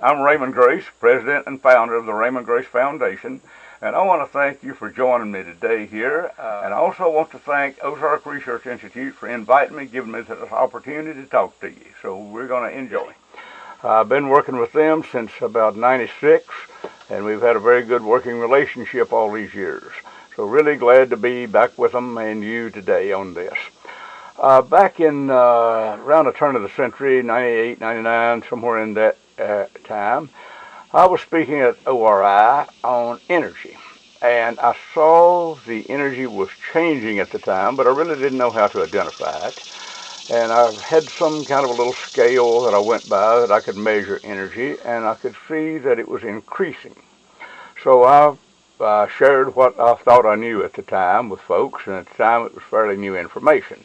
I'm Raymond Grace, President and Founder of the Raymond Grace Foundation, and I want to thank you for joining me today here. And I also want to thank Ozark Research Institute for inviting me, giving me this opportunity to talk to you. So we're going to enjoy. I've been working with them since about '96, and we've had a very good working relationship all these years. So really glad to be back with them and you today on this. Back in around the turn of the century, 98, 99, somewhere in that time, I was speaking at ORI on energy, and I saw the energy was changing at the time, but I really didn't know how to identify it. And I had some kind of a little scale that I went by that I could measure energy, and I could see that it was increasing. So I shared what I thought I knew at the time with folks, and at the time it was fairly new information.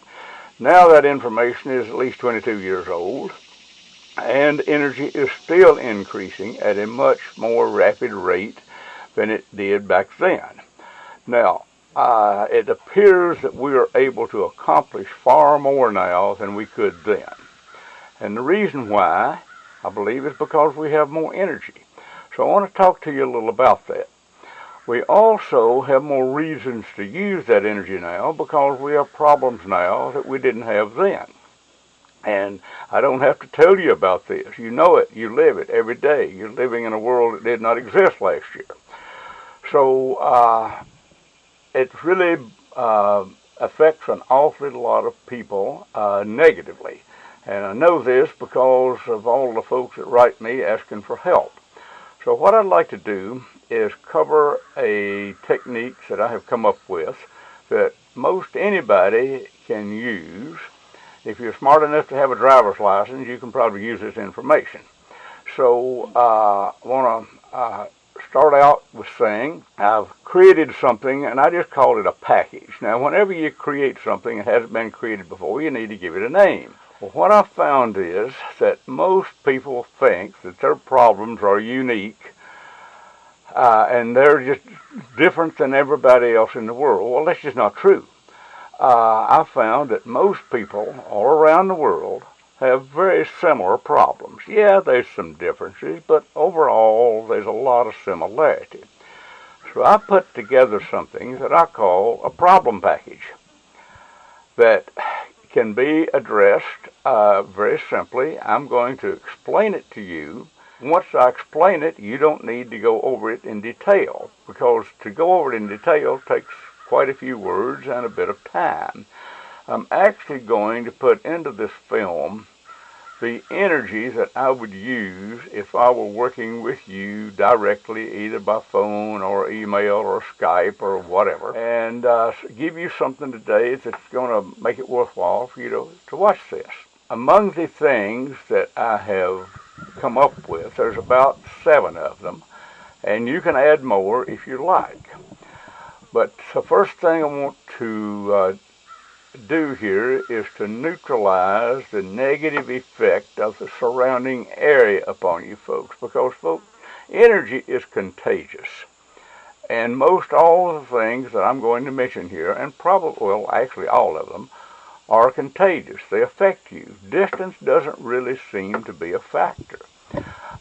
Now that information is at least 22 years old, and energy is still increasing at a much more rapid rate than it did back then. Now, it appears that we are able to accomplish far more now than we could then. And the reason why, I believe, is because we have more energy. So I want to talk to you a little about that. We also have more reasons to use that energy now because we have problems now that we didn't have then. And I don't have to tell you about this. You know it. You live it every day. You're living in a world that did not exist last year. So it really affects an awful lot of people negatively. And I know this because of all the folks that write me asking for help. So what I'd like to do is cover a technique that I have come up with that most anybody can use. If you're smart enough to have a driver's license, you can probably use this information. So I want to start out with saying I've created something, and I just called it a package. Now, whenever you create something that hasn't been created before, you need to give it a name. Well, what I found is that most people think that their problems are unique and they're just different than everybody else in the world. Well, that's just not true. I found that most people all around the world have very similar problems. Yeah, there's some differences, but overall there's a lot of similarity. So I put together something that I call a problem package that can be addressed very simply. I'm going to explain it to you. Once I explain it, you don't need to go over it in detail, because to go over it in detail takes quite a few words and a bit of time. I'm actually going to put into this film the energy that I would use if I were working with you directly, either by phone or email or Skype or whatever, and give you something today that's going to make it worthwhile for you to watch this. Among the things that I have come up with, there's about 7 of them, and you can add more if you like. But the first thing I want to do here is to neutralize the negative effect of the surrounding area upon you folks, because folks, energy is contagious, and most all of the things that I'm going to mention here, and probably, well, actually all of them, are contagious. They affect you. Distance doesn't really seem to be a factor.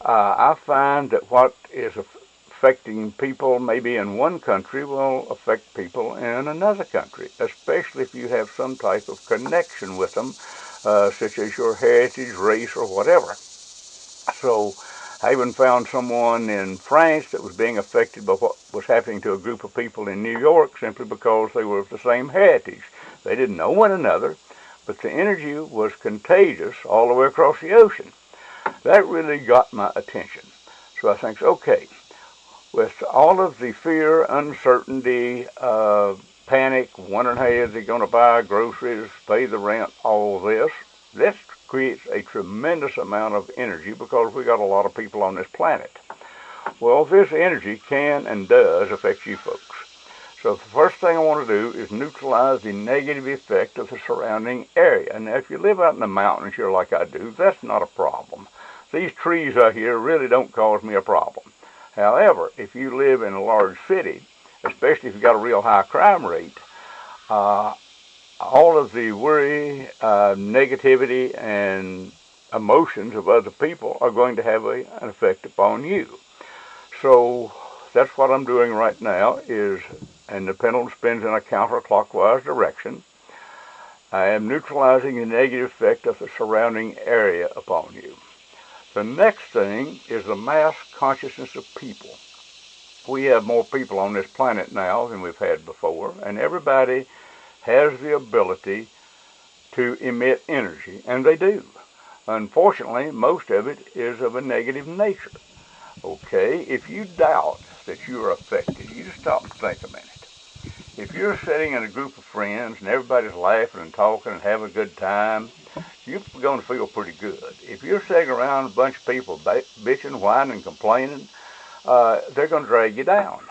I find that what is affecting people maybe in one country will affect people in another country, especially if you have some type of connection with them, such as your heritage, race, or whatever. So I even found someone in France that was being affected by what was happening to a group of people in New York simply because they were of the same heritage. They didn't know one another, but the energy was contagious all the way across the ocean. That really got my attention. So I think, okay, with all of the fear, uncertainty, panic, wondering how is he going to buy groceries, pay the rent, all this creates a tremendous amount of energy because we got a lot of people on this planet. Well, this energy can and does affect you folks. So the first thing I want to do is neutralize the negative effect of the surrounding area. Now, if you live out in the mountains here like I do, that's not a problem. These trees out here really don't cause me a problem. However, if you live in a large city, especially if you've got a real high crime rate, all of the worry, negativity, and emotions of other people are going to have an effect upon you. So that's what I'm doing right now and the pendulum spins in a counterclockwise direction. I am neutralizing the negative effect of the surrounding area upon you. The next thing is the mass consciousness of people. We have more people on this planet now than we've had before, and everybody has the ability to emit energy, and they do. Unfortunately, most of it is of a negative nature. Okay, if you doubt that you are affected, you just stop and think a minute. If you're sitting in a group of friends and everybody's laughing and talking and having a good time, you're going to feel pretty good. If you're sitting around a bunch of people bitching, whining, complaining, they're going to drag you down.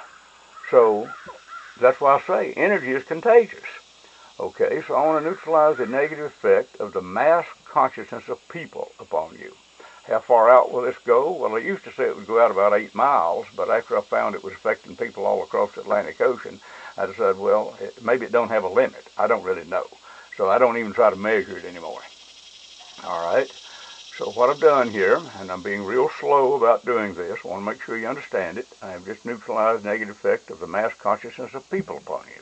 So that's why I say energy is contagious. Okay, so I want to neutralize the negative effect of the mass consciousness of people upon you. How far out will this go? Well, I used to say it would go out about 8 miles, but after I found it was affecting people all across the Atlantic Ocean, I decided, well, maybe it don't have a limit. I don't really know. So I don't even try to measure it anymore. All right, so what I've done here, and I'm being real slow about doing this, I want to make sure you understand it. I have just neutralized the negative effect of the mass consciousness of people upon you.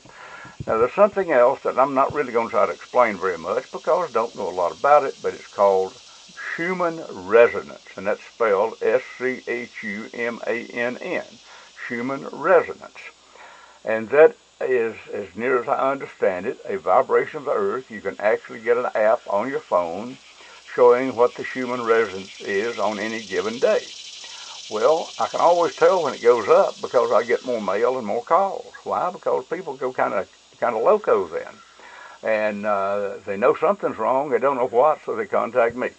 Now, there's something else that I'm not really going to try to explain very much because I don't know a lot about it, but it's called human resonance, and that's spelled S-C-H-U-M-A-N-N, human resonance. And that is, as near as I understand it, a vibration of the earth. You can actually get an app on your phone showing what the human resonance is on any given day. Well, I can always tell when it goes up because I get more mail and more calls. Why? Because people go kind of loco then. And they know something's wrong, they don't know what, so they contact me.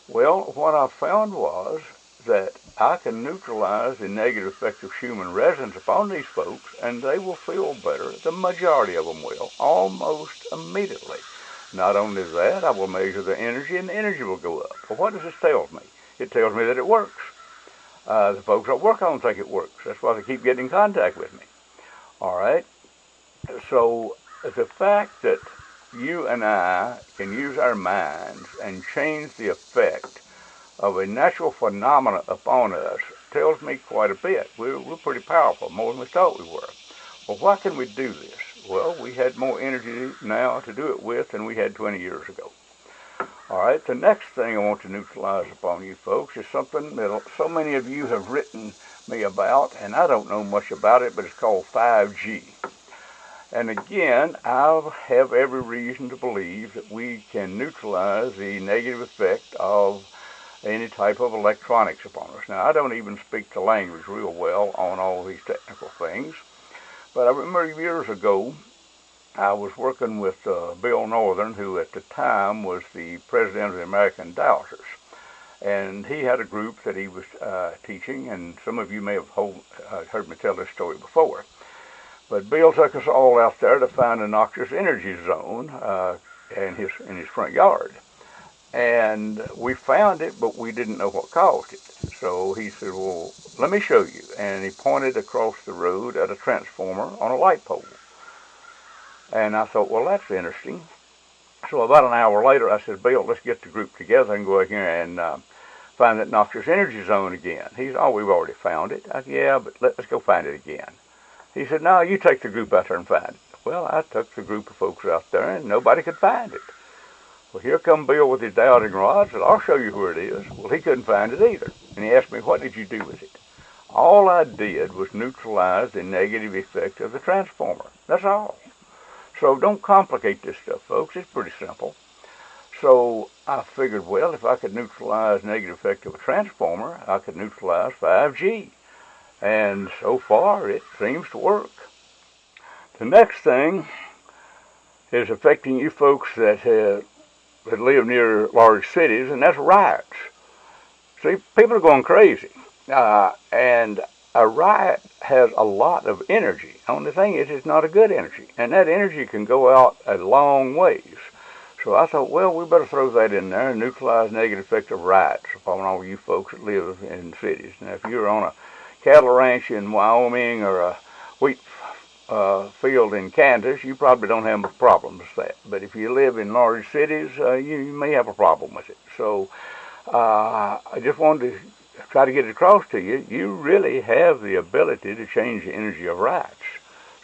Well, what I found was that I can neutralize the negative effect of human resonance upon these folks, and they will feel better. The majority of them will, almost immediately. Not only that, I will measure the energy, and the energy will go up. Well, what does this tell me? It tells me that it works. The folks I work on think it works. That's why they keep getting in contact with me. All right? So the fact that you and I can use our minds and change the effect of a natural phenomena upon us tells me quite a bit. We're pretty powerful, more than we thought we were. Well, why can we do this? Well, we had more energy now to do it with than we had 20 years ago. All right, the next thing I want to neutralize upon you folks is something that so many of you have written me about, and I don't know much about it, but it's called 5G. And again, I have every reason to believe that we can neutralize the negative effect of any type of electronics upon us. Now, I don't even speak the language real well on all these technical things, but I remember years ago, I was working with Bill Northern, who at the time was the president of the American Dowsers. And he had a group that he was teaching, and some of you may have heard me tell this story before. But Bill took us all out there to find a noxious energy zone in his front yard. And we found it, but we didn't know what caused it. So he said, well, let me show you. And he pointed across the road at a transformer on a light pole. And I thought, well, that's interesting. So about an hour later, I said, Bill, let's get the group together and go out here and find that noxious energy zone again. He said, oh, we've already found it. I said, yeah, but let's go find it again. He said, no, you take the group out there and find it. Well, I took the group of folks out there, and nobody could find it. Well, here come Bill with his dowsing rod. I said, I'll show you where it is. Well, he couldn't find it either. And he asked me, what did you do with it? All I did was neutralize the negative effect of the transformer. That's all. So don't complicate this stuff, folks. It's pretty simple. So I figured, well, if I could neutralize the negative effect of a transformer, I could neutralize 5G. And so far, it seems to work. The next thing is affecting you folks that live near large cities, and that's riots. See, people are going crazy. And a riot has a lot of energy. The only thing is, it's not a good energy. And that energy can go out a long ways. So I thought, well, we better throw that in there and neutralize the negative effect of riots upon all you folks that live in cities. Now, if you're on a cattle ranch in Wyoming or a wheat field in Kansas, you probably don't have a problem with that. But if you live in large cities, you may have a problem with it. So I just wanted to try to get it across to you. You really have the ability to change the energy of rights.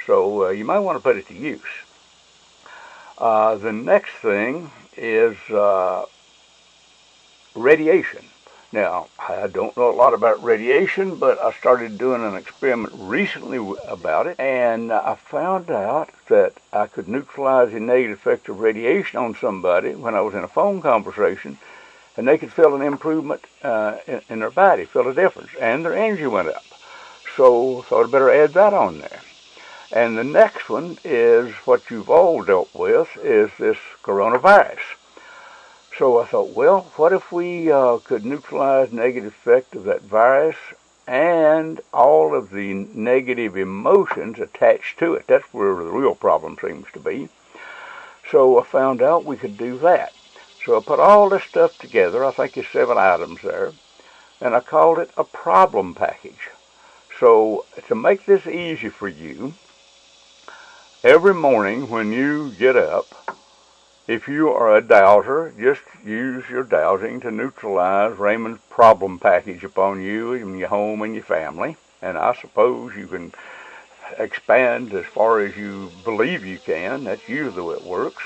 So you might want to put it to use. The next thing is radiation. Now, I don't know a lot about radiation, but I started doing an experiment recently about it, and I found out that I could neutralize the negative effect of radiation on somebody when I was in a phone conversation, and they could feel an improvement in their body, feel a difference, and their energy went up. So thought I'd better add that on there. And the next one is what you've all dealt with, is this coronavirus. So I thought, well, what if we could neutralize the negative effect of that virus and all of the negative emotions attached to it? That's where the real problem seems to be. So I found out we could do that. So I put all this stuff together, I think there's 7 items there, and I called it a problem package. So to make this easy for you, every morning when you get up, if you are a dowser, just use your dowsing to neutralize Raymond's problem package upon you and your home and your family. And I suppose you can expand as far as you believe you can. That's usually the way it works.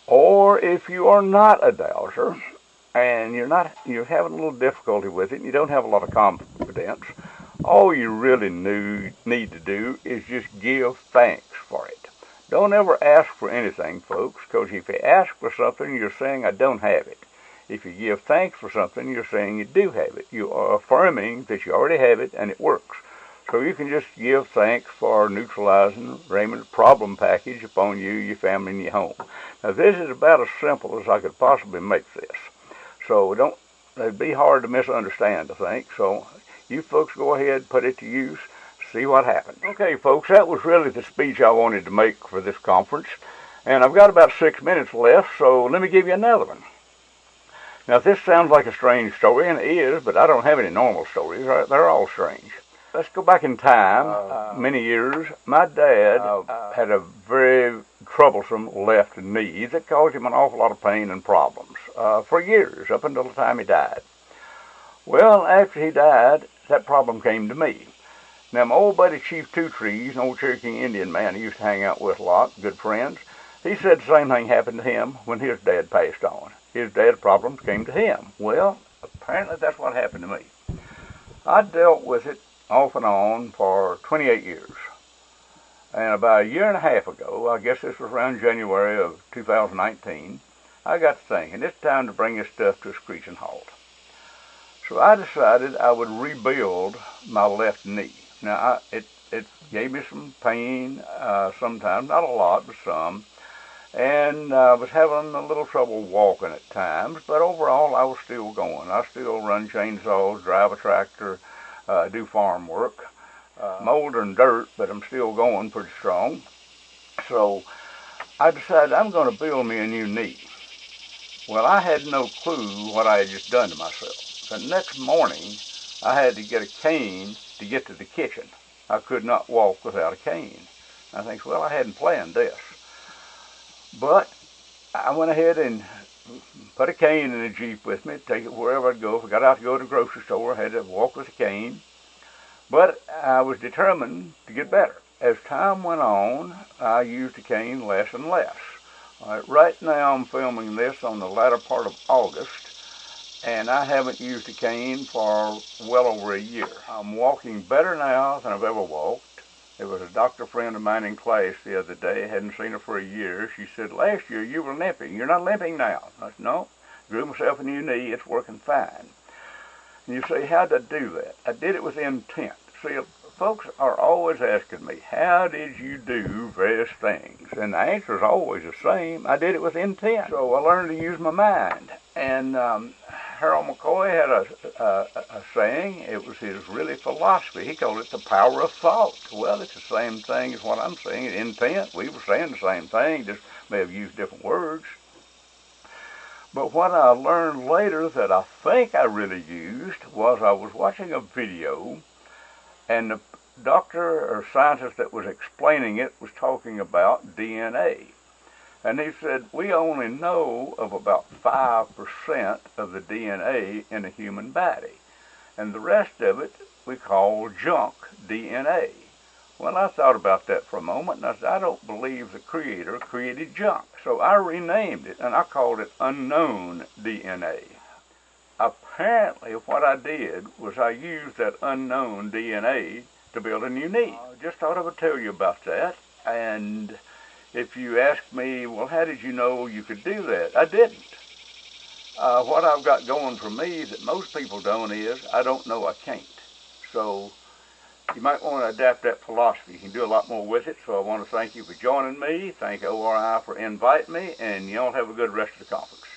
Or if you are not a dowser and you're having a little difficulty with it and you don't have a lot of confidence, all you really need to do is just give thanks for it. Don't ever ask for anything, folks, because if you ask for something, you're saying, I don't have it. If you give thanks for something, you're saying you do have it. You are affirming that you already have it and it works. So you can just give thanks for neutralizing Raymond's problem package upon you, your family, and your home. Now, this is about as simple as I could possibly make this. So it'd be hard to misunderstand, I think. So you folks go ahead, put it to use, see what happens. Okay, folks, that was really the speech I wanted to make for this conference. And I've got about 6 minutes left, so let me give you another one. Now, this sounds like a strange story, and it is, but I don't have any normal stories. They're all strange. Let's go back in time, many years. My dad had a very troublesome left knee that caused him an awful lot of pain and problems for years, up until the time he died. Well, after he died, that problem came to me. Now, my old buddy Chief Two Trees, an old Cherokee Indian man he used to hang out with a lot, good friends, he said the same thing happened to him when his dad passed on. His dad's problems came to him. Well, apparently that's what happened to me. I dealt with it off and on for 28 years. And about 1.5 years ago, I guess this was around January of 2019, I got to thinking, it's time to bring this stuff to a screeching halt. So I decided I would rebuild my left knee. Now, it gave me some pain sometimes, not a lot, but some. And I was having a little trouble walking at times, but overall I was still going. I still run chainsaws, drive a tractor, do farm work, molder and dirt, but I'm still going pretty strong. So I decided I'm going to build me a new knee. Well, I had no clue what I had just done to myself. The next morning, I had to get a cane to get to the kitchen. I could not walk without a cane. I think, well, I hadn't planned this. But I went ahead and put a cane in the Jeep with me, take it wherever I'd go. If I got out to go to the grocery store, I had to walk with a cane. But I was determined to get better. As time went on, I used the cane less and less. Right now I'm filming this on the latter part of August, and I haven't used a cane for well over a year. I'm walking better now than I've ever walked. There was a doctor friend of mine in class the other day. I hadn't seen her for a year. She said, last year you were limping. You're not limping now. I said, no. Grew myself a new knee. It's working fine. And you say, how did I do that? I did it with intent. See, folks are always asking me, how did you do various things? And the answer is always the same. I did it with intent. So I learned to use my mind. And Harold McCoy had a saying. It was his really philosophy. He called it the power of thought. Well, it's the same thing as what I'm saying. Intent. We were saying the same thing, just may have used different words. But what I learned later that I think I really used was I was watching a video, and doctor or scientist that was explaining it was talking about DNA. And he said, we only know of about 5% of the DNA in a human body. And the rest of it we call junk DNA. Well, I thought about that for a moment, and I said, I don't believe the Creator created junk. So I renamed it, and I called it unknown DNA. Apparently, what I did was I used that unknown DNA to build a new niche. I just thought I would tell you about that. And if you ask me, well, how did you know you could do that? I didn't. What I've got going for me that most people don't is, I don't know I can't. So you might want to adapt that philosophy. You can do a lot more with it. So I want to thank you for joining me. Thank ORI for inviting me. And y'all have a good rest of the conference.